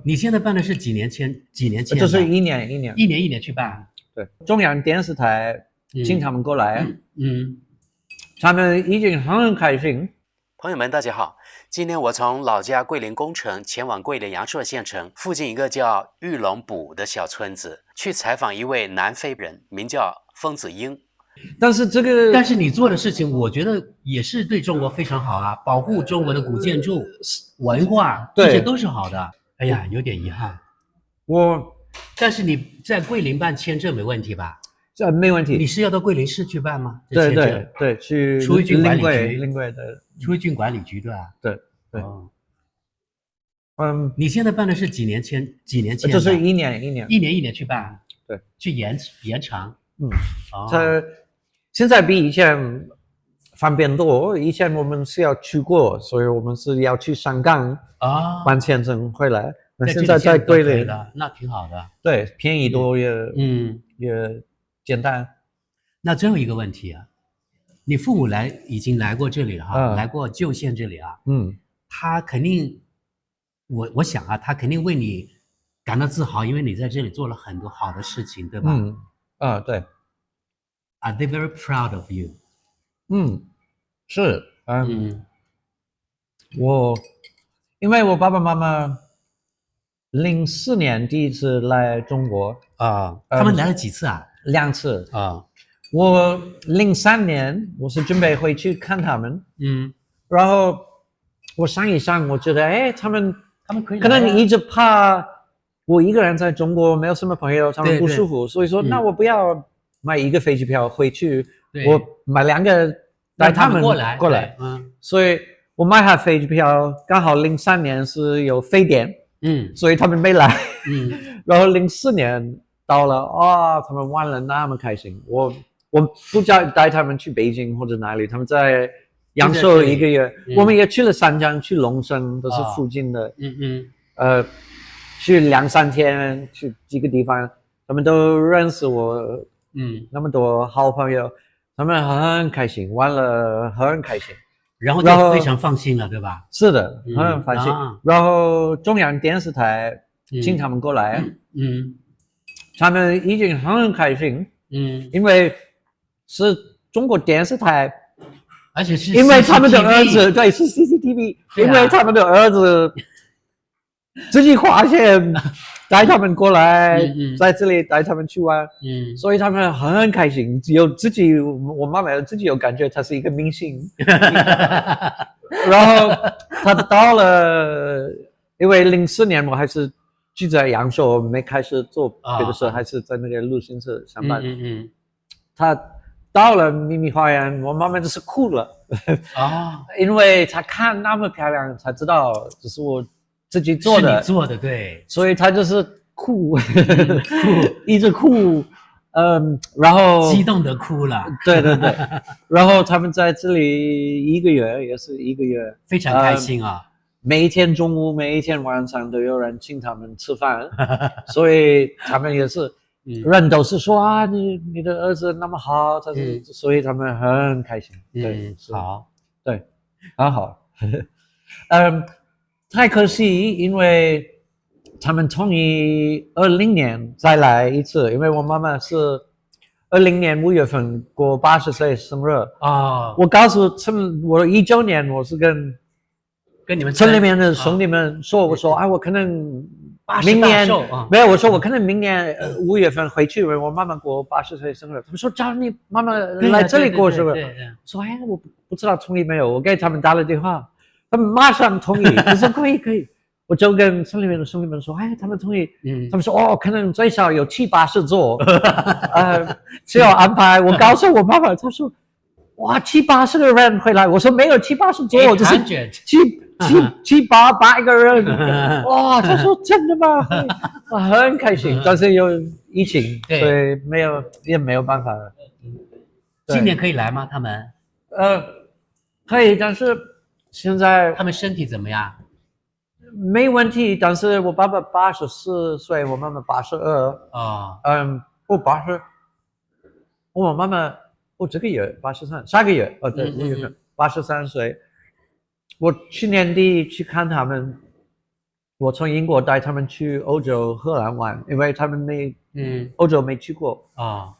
你现在办的是几年签？几年签的？就是一年一年，一年去办。对，中央电视台请他们过来，他们已经很开心。朋友们，大家好！今天我从老家桂林工程前往桂林阳朔县城附近一个叫玉龙堡的小村子，去采访一位南非人，名叫封子英。但是你做的事情，我觉得也是对中国非常好啊，保护中国的古建筑、文化，这些都是好的。哎呀，有点遗憾。但是你在桂林办签证没问题吧？这没问题。你是要到桂林市去办吗？对，去出入境管理局。临柜的出入境管理局对吧？对。你现在办的是几年签？就是一年去办。对，去延长。它现在比以前方便多。以前我们是要出国，所以我们是要去香港办签证回来。那现在在桂林，那挺好的。对，便宜多也简单。那最后一个问题啊，你父母已经来过这里了哈，来过旧县这里啊，他肯定，我想啊，他肯定为你感到自豪，因为你在这里做了很多好的事情，对吧？对。Are they very proud of you？ 是，因为我爸爸妈妈04年第一次来中国他们来了几次啊？2次我03年我是准备回去看他们，然后我想一想，我觉得他们可能一直怕我一个人在中国没有什么朋友，他们不舒服，所以说那我不要买一个飞机票回去，我买2个带他们过来，所以我买下飞机票，刚好03年是有非典，所以他们没来，然后04年到了，他们玩了那么开心，我不叫带他们去北京或者哪里，他们在阳朔1个月，我们也去了三江，去龙胜，都是附近的，去2-3天，去几个地方，他们都认识我，那么多好朋友，他们很开心，玩了很开心，然后就非常放心了，对吧？是的，很放心。然后中央电视台请他们过来，他们已经很开心，因为是中国电视台，而且是因为他们的儿子，对，是 CCTV，因为他们的儿子自己花钱带他们过来，在这里带他们去玩，所以他们很开心。只有我妈妈自己有感觉他是一个明星，然后他到了，因为04年我还是住在阳朔，没开始做别的事，还是在那个录音室上班。他到了秘密花园，我妈妈就是哭了因为他看那么漂亮，才知道这是我自己做的，是你做的，对，所以他就是哭，一直哭，然后激动的哭了，对，然后他们在这里1个月，也是1个月，非常开心啊。每一天中午，每一天晚上都有人请他们吃饭，所以他们也是人都是说你的儿子那么好，所以他们很开心。对，好，对，很好。太可惜，因为他们同意20年再来一次，因为我妈妈是20年5月份过80岁生日我告诉我19年我是跟你们村里面的兄弟们说，我说我可能明年没有，我说我可能明年5月份回去，因为我妈妈过80岁生日。他们说叫你妈妈来这里过是不是？说我不知道同意没有，我给他们打了电话，他们马上同意，我说可以。我就跟村里面的兄弟们说，他们同意，他们说可能最少有70-80座，需要安排。我告诉我妈妈，她说哇70-80个人回来，我说没有70-80座，就是700-800个人，哇！他说真的吗？我很开心，但是有疫情，所以也没有办法了。今年可以来吗？他们？可以，但是现在他们身体怎么样？没问题，但是我爸爸84岁，我妈妈82。我80，我妈妈这个月83，下个月对，5月份83岁。我去年底去看他们，我从英国带他们去欧洲荷兰玩，因为他们欧洲没去过啊，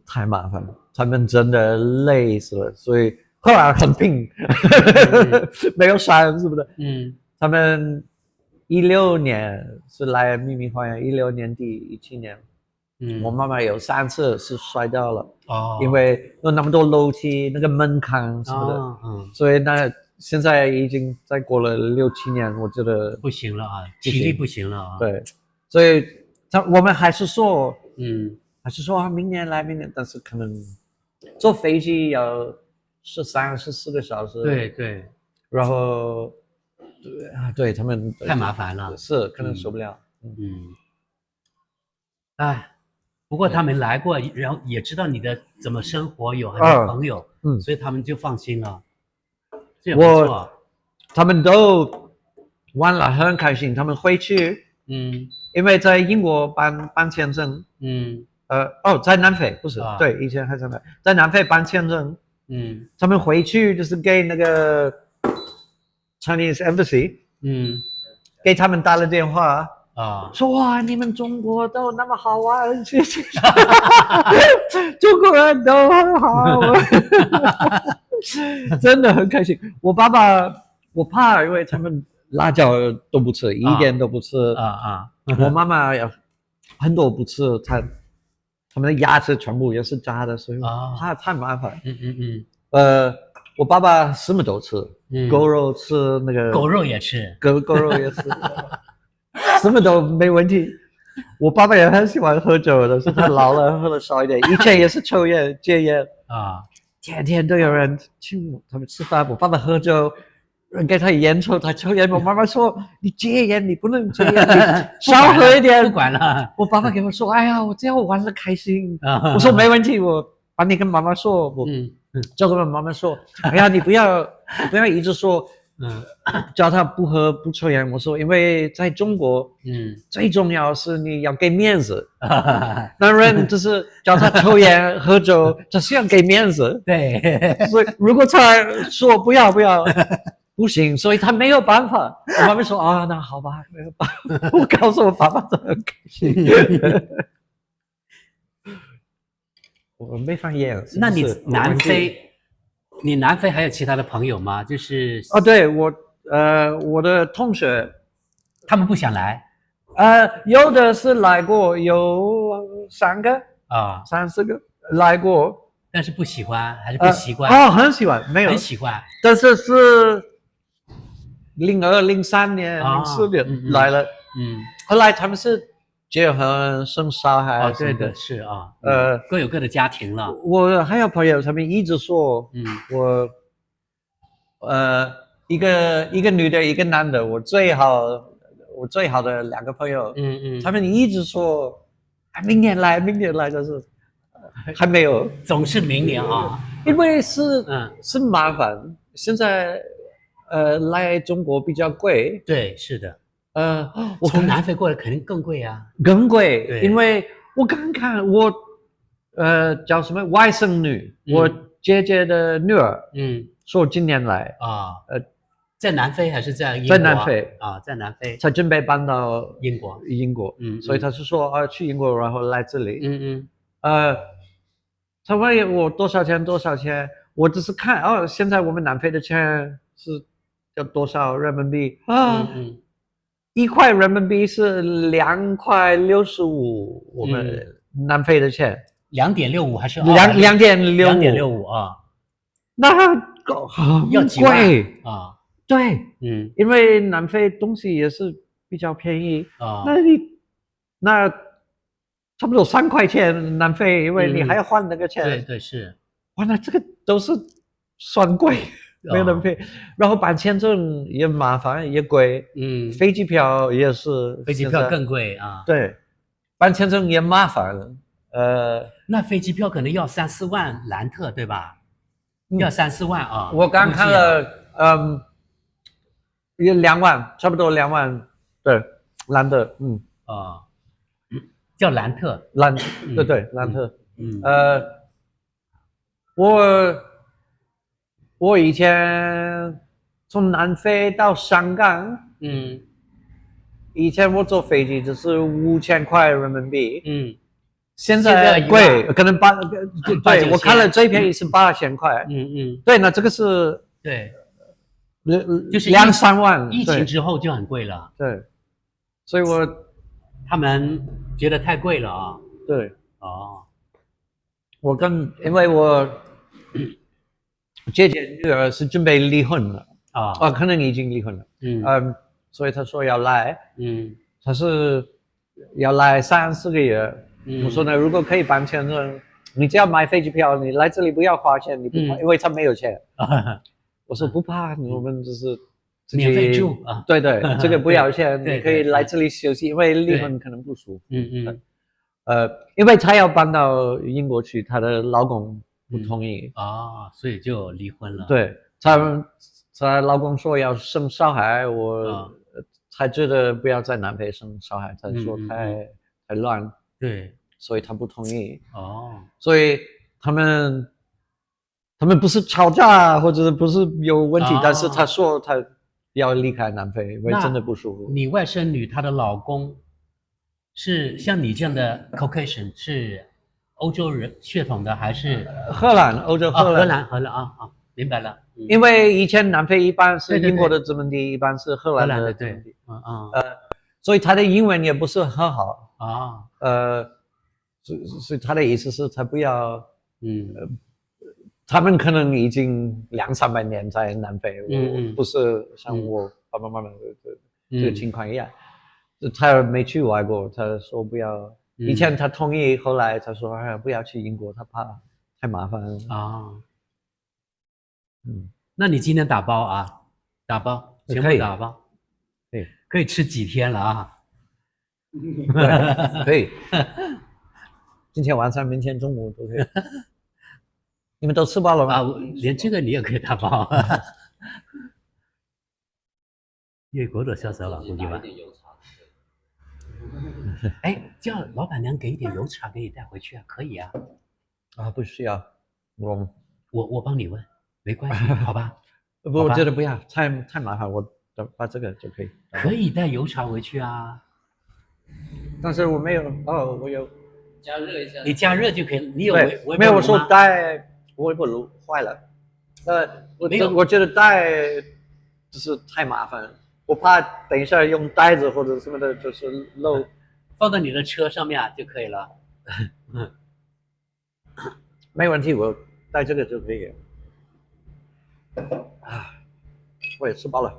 太麻烦了，他们真的累死了，所以荷兰很平，没有山什么的。他们16年是来秘密花园，16年底17年，我妈妈有3次是摔掉了，因为有那么多楼梯，那个门槛什么的，所以现在已经再过了6、7年，我觉得不行了啊，体力不行了啊。对，所以我们还是说，明年来，但是可能坐飞机要13、14个小时。对。然后，对他们太麻烦了，是可能受不了。不过他们来过，然后也知道你的怎么生活，有很多朋友，所以他们就放心了。这也不错。他们都玩了很开心，他们回去，因为在英国办签证，在南非不是，对，以前还在南非办签证，他们回去就是给那个 Chinese Embassy，给他们打了电话。说哇，你们中国都那么好玩，谢谢，中国人都很好，真的很开心。我爸爸，我怕，因为他们辣椒都不吃，一点都不吃我妈妈也很多不吃，他们的牙齿全部也是渣的，所以怕太麻烦。我爸爸什么都吃，狗肉吃那个，狗肉也吃，狗肉也吃。什么都没问题。我爸爸也很喜欢喝酒的，是他老了喝的少一点。以前也是抽烟戒烟天天都有人请他们吃饭。我爸爸喝酒，人给他烟抽，他抽烟。我妈妈说：“你戒烟，你不能戒烟，你少喝一点。”不管了。我爸爸给我说：“哎呀，我这样玩得开心。”我说：“没问题，我帮你跟妈妈说。”我就跟妈妈说：“哎呀，你不要一直说。”叫他不喝不抽烟。我说，因为在中国，最重要是你要给面子。男人就是叫他抽烟喝酒，就是要给面子。对，所以如果他说不要，不行，所以他没有办法。我妈妈说啊，那好吧，没有办法。我告诉我爸爸，他很开心。我没放烟。那你南非还有其他的朋友吗？就是对，我的同学，他们不想来。有的是来过，有3个3、4个来过，但是不喜欢还是不习惯？很喜欢，没有很喜欢，但是02、03年、04年来了，后来他们是结婚生小孩。对的，是各有各的家庭了。我还有朋友，他们一直说，我一个女的，一个男的，我最好的2个朋友，他们一直说，明年来，但是还没有，总是明年因为是麻烦，现在来中国比较贵。对，是的。我从南非过来肯定更贵啊，更贵，因为我刚看我叫什么外甥女，我姐姐的女儿，说今年来在南非还是在英国？在南非在南非，才准备搬到英国，所以他是说去英国，然后来这里，他问我多少钱，我只是看现在我们南非的钱是要多少人民币1块人民币是2块65，我们南非的钱2.65还是2.65那要几万对，因为南非东西也是比较便宜那差不多3块钱南非，因为你还要换那个钱。对，是。哇，那这个都是算贵。没有那么便宜，然后办签证也麻烦也贵，飞机票也是，飞机票更贵对，办签证也麻烦，那飞机票可能要3、4万兰特，对吧？要3、4万我刚看了，也2万，差不多2万，对，兰特，叫兰特，对，兰特，我以前从南非到香港，以前我坐飞机只是5000块人民币，现在贵，可能对，我看了最便宜是8000块，对，那这个是对，就是2-3万，疫情之后就很贵了，对，所以他们觉得太贵了啊，对，哦，因为我姐姐女儿是准备离婚了可能已经离婚了，所以她说要来，她是要来3-4个月，我说呢，如果可以办签证，你只要买飞机票，你来这里不要花钱，你不怕，因为她没有钱，我说不怕，我们就是免费住啊，对，这个不要钱，你可以来这里休息，因为离婚可能不舒服，因为她要搬到英国去，她的老公不同意所以就离婚了。对，她老公说要生小孩，我才觉得不要在南非生小孩，她说太乱，对，所以她不同意。所以他们不是吵架或者不是有问题，但是她说她要离开南非，因为真的不舒服。你外甥女她的老公是像你这样的 Caucasian， 是欧洲人血统的还是荷兰？欧洲荷兰明白了。因为以前南非一般是英国的殖民地，一般是荷兰的殖民地。所以他的英文也不是很好所以他的意思是他不要他们可能已经200-300年在南非，不是像我爸爸妈妈的这个情况一样。他没去外国，他说不要。以前他同意，后来他说不要去英国，他怕太麻烦那你今天打包啊？打包，全部打包，对，可以吃几天了啊？可以，今天晚上、明天中午都可以。你们都吃饱了吗？连这个你也可以打包。越国多潇洒了，估计吧。哎，叫老板娘给一点油茶给你带回去啊，可以啊。不需要，我帮你问，没关系，好吧？不，我觉得不要，太麻烦，我把这个就可以。可以带油茶回去啊。但是我没有我有加热一下。你加热就可以，你有微波炉吗？没有，我说带微波炉坏了。我觉得带就是太麻烦，我怕等一下用袋子或者什么的，就是漏。放到你的车上面就可以了。没问题，我带这个就可以。我也吃饱了。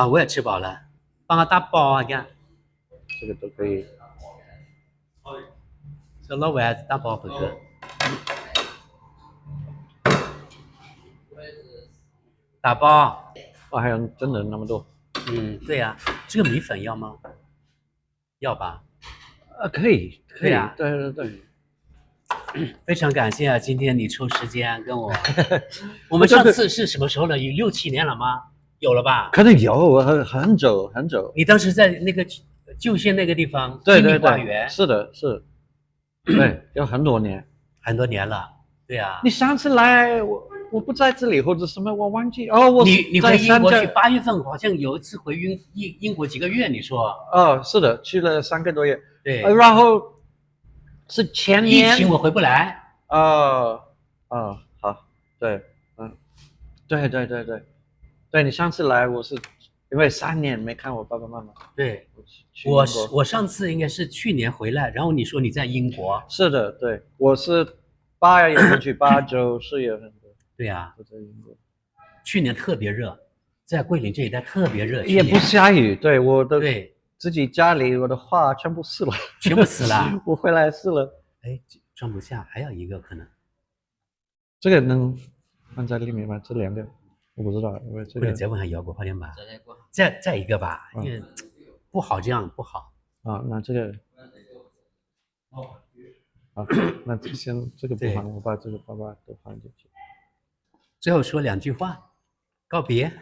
我也吃饱了，帮我打包啊，看。这个都可以。这老外打包回去。打包。还有真的那么多。对呀。这个米粉要吗？要吧？可以啊。对。非常感谢今天你抽时间跟我。我们上次是什么时候了？有6-7年了吗？有了吧？可能有，很久。你当时在那个旧县那个地方，对，花园。是的，对，有很多年了。对啊。你上次来我不在这里或者什么，我忘记你回英国去8月份，好像有一次回英国几个月，你说？是的，去了3个多月。对。然后是前年疫情我回不来。好，对，对，你上次来我是因为3年没看我爸爸妈妈。对，我上次应该是去年回来，然后你说你在英国。是的，对，我是8月份去，8、9、10月份。对呀，我在英国。去年特别热，在桂林这一带特别热，也不下雨。对，对自己家里我的花全部死了。我回来死了。装不下，还有一个可能。这个能放在里面吗？这2个我不知道，因为这个。再问下姚国，快点吧。再一个吧，因为不好，这样不好。那这个。那先这个不放，我把这个爸爸都放进去。最后说2句话，告别。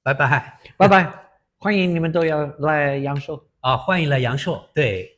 拜拜，拜拜，欢迎你们都要来阳朔。欢迎来阳朔，对。